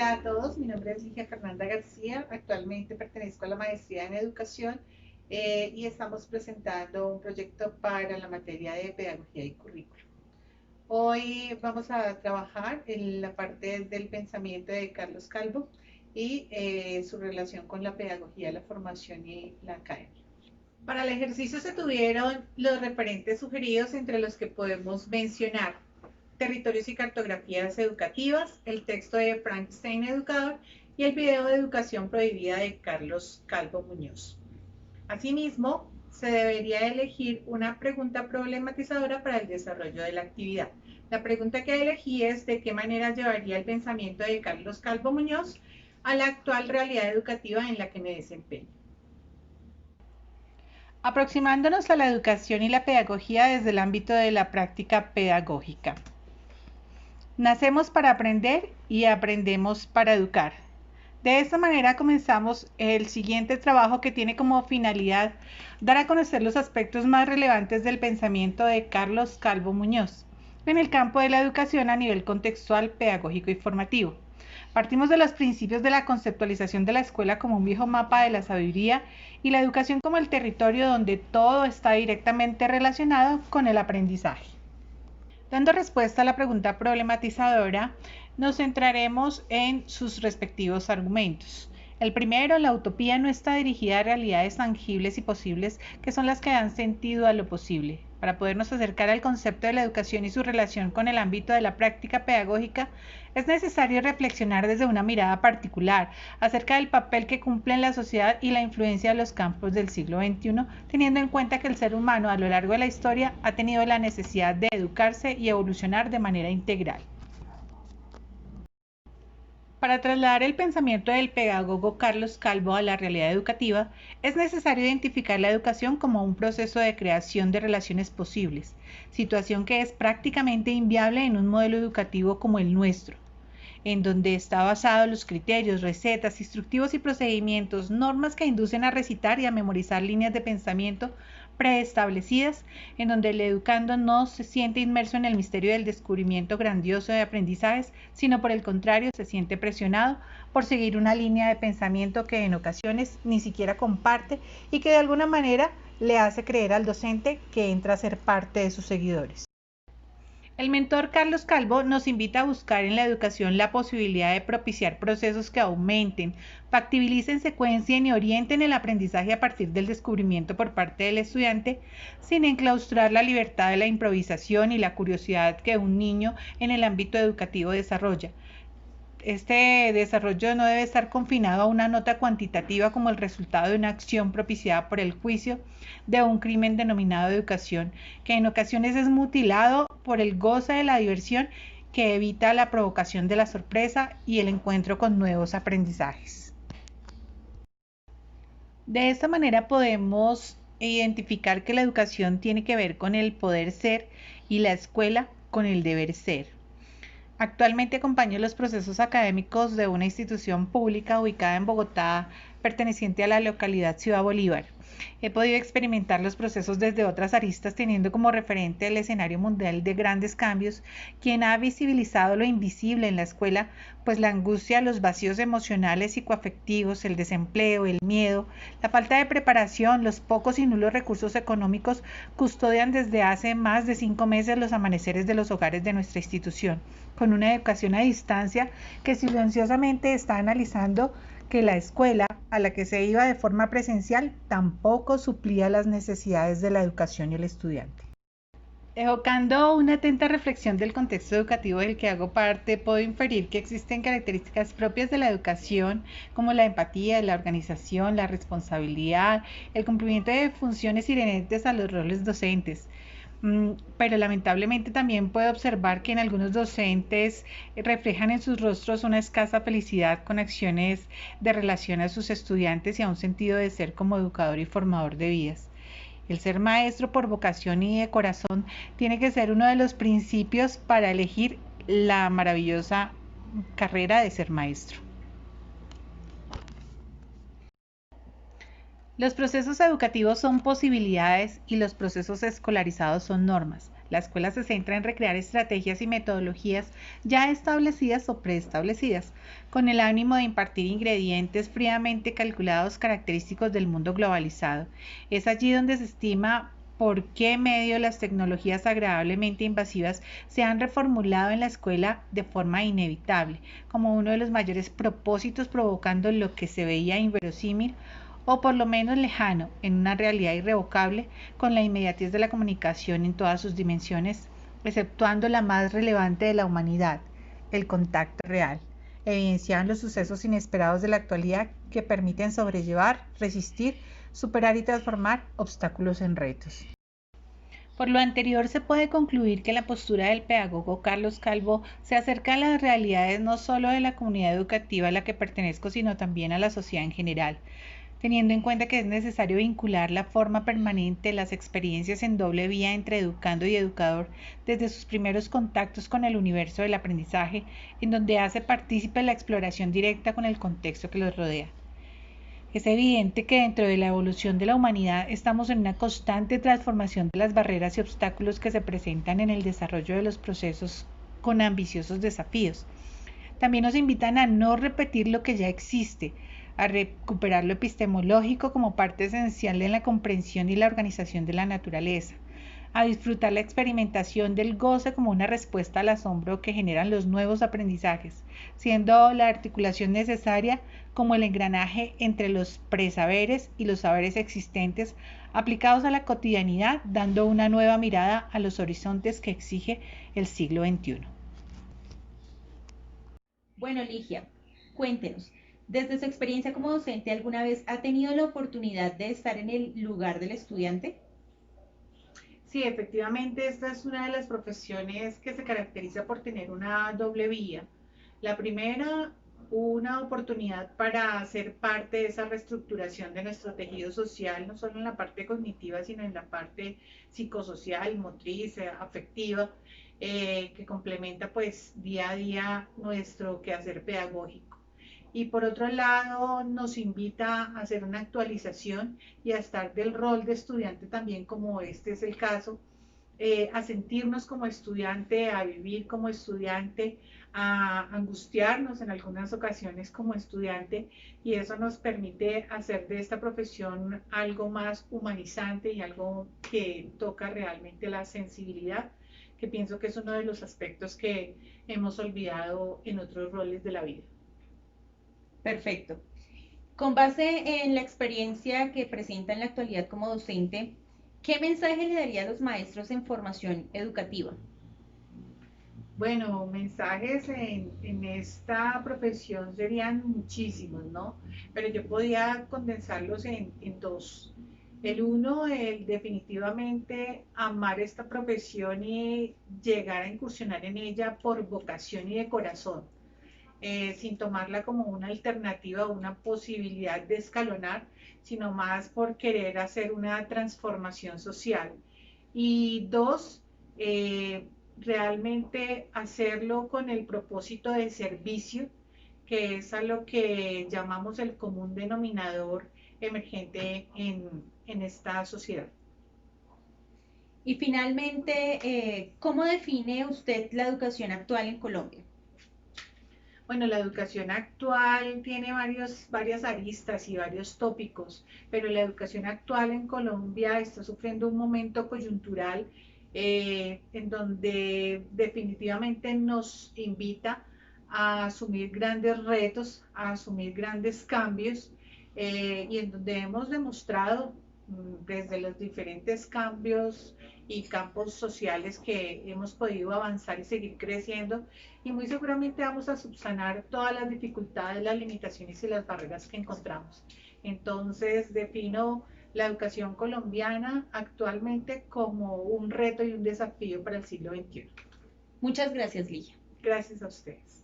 Hola a todos, mi nombre es Ligia Fernanda García, actualmente pertenezco a la maestría en educación y estamos presentando un proyecto para la materia de pedagogía y currículo. Hoy vamos a trabajar en la parte del pensamiento de Carlos Calvo y su relación con la pedagogía, la formación y la academia. Para el ejercicio se tuvieron los referentes sugeridos entre los que podemos mencionar Territorios y cartografías educativas, el texto de Frank Stein, educador, y el video de Educación prohibida de Carlos Calvo Muñoz. Asimismo, se debería elegir una pregunta problematizadora para el desarrollo de la actividad. La pregunta que elegí es de qué manera llevaría el pensamiento de Carlos Calvo Muñoz a la actual realidad educativa en la que me desempeño. Aproximándonos a la educación y la pedagogía desde el ámbito de la práctica pedagógica. Nacemos para aprender y aprendemos para educar. De esta manera comenzamos el siguiente trabajo que tiene como finalidad dar a conocer los aspectos más relevantes del pensamiento de Carlos Calvo Muñoz en el campo de la educación a nivel contextual, pedagógico y formativo. Partimos de los principios de la conceptualización de la escuela como un viejo mapa de la sabiduría y la educación como el territorio donde todo está directamente relacionado con el aprendizaje. Dando respuesta a la pregunta problematizadora, nos centraremos en sus respectivos argumentos. El primero, la utopía no está dirigida a realidades tangibles y posibles que son las que dan sentido a lo posible. Para podernos acercar al concepto de la educación y su relación con el ámbito de la práctica pedagógica, es necesario reflexionar desde una mirada particular acerca del papel que cumple en la sociedad y la influencia de los campos del siglo XXI, teniendo en cuenta que el ser humano a lo largo de la historia ha tenido la necesidad de educarse y evolucionar de manera integral. Para trasladar el pensamiento del pedagogo Carlos Calvo a la realidad educativa, es necesario identificar la educación como un proceso de creación de relaciones posibles, situación que es prácticamente inviable en un modelo educativo como el nuestro, en donde está basado los criterios, recetas, instructivos y procedimientos, normas que inducen a recitar y a memorizar líneas de pensamiento preestablecidas, en donde el educando no se siente inmerso en el misterio del descubrimiento grandioso de aprendizajes, sino por el contrario se siente presionado por seguir una línea de pensamiento que en ocasiones ni siquiera comparte y que de alguna manera le hace creer al docente que entra a ser parte de sus seguidores. El mentor Carlos Calvo nos invita a buscar en la educación la posibilidad de propiciar procesos que aumenten, factibilicen, secuencien y orienten el aprendizaje a partir del descubrimiento por parte del estudiante, sin enclaustrar la libertad de la improvisación y la curiosidad que un niño en el ámbito educativo desarrolla. Este desarrollo no debe estar confinado a una nota cuantitativa como el resultado de una acción propiciada por el juicio de un crimen denominado educación, que en ocasiones es mutilado por el goce de la diversión que evita la provocación de la sorpresa y el encuentro con nuevos aprendizajes. De esta manera podemos identificar que la educación tiene que ver con el poder ser y la escuela con el deber ser. Actualmente acompaño los procesos académicos de una institución pública ubicada en Bogotá, perteneciente a la localidad Ciudad Bolívar. He podido experimentar los procesos desde otras aristas, teniendo como referente el escenario mundial de grandes cambios, quien ha visibilizado lo invisible en la escuela, pues la angustia, los vacíos emocionales, psicoafectivos, el desempleo, el miedo, la falta de preparación, los pocos y nulos recursos económicos custodian desde hace más de 5 meses los amaneceres de los hogares de nuestra institución, con una educación a distancia que silenciosamente está analizando que la escuela a la que se iba de forma presencial tampoco suplía las necesidades de la educación y el estudiante. Evocando una atenta reflexión del contexto educativo del que hago parte, puedo inferir que existen características propias de la educación, como la empatía, la organización, la responsabilidad, el cumplimiento de funciones inherentes a los roles docentes. Pero lamentablemente también puedo observar que en algunos docentes reflejan en sus rostros una escasa felicidad con acciones de relación a sus estudiantes y a un sentido de ser como educador y formador de vidas. El ser maestro por vocación y de corazón tiene que ser uno de los principios para elegir la maravillosa carrera de ser maestro. Los procesos educativos son posibilidades y los procesos escolarizados son normas. La escuela se centra en recrear estrategias y metodologías ya establecidas o preestablecidas, con el ánimo de impartir ingredientes fríamente calculados característicos del mundo globalizado. Es allí donde se estima por qué medio las tecnologías agradablemente invasivas se han reformulado en la escuela de forma inevitable, como uno de los mayores propósitos, provocando lo que se veía inverosímil o por lo menos lejano en una realidad irrevocable, con la inmediatez de la comunicación en todas sus dimensiones, exceptuando la más relevante de la humanidad, el contacto real. Evidenciaban los sucesos inesperados de la actualidad que permiten sobrellevar, resistir, superar y transformar obstáculos en retos. Por lo anterior, se puede concluir que la postura del pedagogo Carlos Calvo se acerca a las realidades no solo de la comunidad educativa a la que pertenezco, sino también a la sociedad en general, teniendo en cuenta que es necesario vincular la forma permanente, las experiencias en doble vía entre educando y educador desde sus primeros contactos con el universo del aprendizaje, en donde hace partícipe la exploración directa con el contexto que los rodea. Es evidente que dentro de la evolución de la humanidad estamos en una constante transformación de las barreras y obstáculos que se presentan en el desarrollo de los procesos con ambiciosos desafíos. También nos invitan a no repetir lo que ya existe, a recuperar lo epistemológico como parte esencial en la comprensión y la organización de la naturaleza, a disfrutar la experimentación del goce como una respuesta al asombro que generan los nuevos aprendizajes, siendo la articulación necesaria como el engranaje entre los presaberes y los saberes existentes aplicados a la cotidianidad, dando una nueva mirada a los horizontes que exige el siglo XXI. Bueno, Ligia, cuéntenos, desde su experiencia como docente, ¿alguna vez ha tenido la oportunidad de estar en el lugar del estudiante? Sí, efectivamente, esta es una de las profesiones que se caracteriza por tener una doble vía. La primera, una oportunidad para ser parte de esa reestructuración de nuestro tejido social, no solo en la parte cognitiva, sino en la parte psicosocial, motriz, afectiva, que complementa pues día a día nuestro quehacer pedagógico. Y por otro lado, nos invita a hacer una actualización y a estar del rol de estudiante también, como este es el caso, a sentirnos como estudiante, a vivir como estudiante, a angustiarnos en algunas ocasiones como estudiante, y eso nos permite hacer de esta profesión algo más humanizante y algo que toca realmente la sensibilidad, que pienso que es uno de los aspectos que hemos olvidado en otros roles de la vida. Perfecto. Con base en la experiencia que presenta en la actualidad como docente, ¿qué mensaje le daría a los maestros en formación educativa? Bueno, mensajes en esta profesión serían muchísimos, ¿no? Pero yo podía condensarlos en dos. El uno, el definitivamente amar esta profesión y llegar a incursionar en ella por vocación y de corazón, sin tomarla como una alternativa o una posibilidad de escalonar, sino más por querer hacer una transformación social. Y dos, realmente hacerlo con el propósito de servicio, que es a lo que llamamos el común denominador emergente en esta sociedad. Y finalmente, ¿cómo define usted la educación actual en Colombia? Bueno, la educación actual tiene varias aristas y varios tópicos, pero la educación actual en Colombia está sufriendo un momento coyuntural, en donde definitivamente nos invita a asumir grandes retos, a asumir grandes cambios, y en donde hemos demostrado desde los diferentes cambios y campos sociales que hemos podido avanzar y seguir creciendo, y muy seguramente vamos a subsanar todas las dificultades, las limitaciones y las barreras que encontramos. Entonces defino la educación colombiana actualmente como un reto y un desafío para el siglo XXI. Muchas gracias, Ligia. Gracias a ustedes.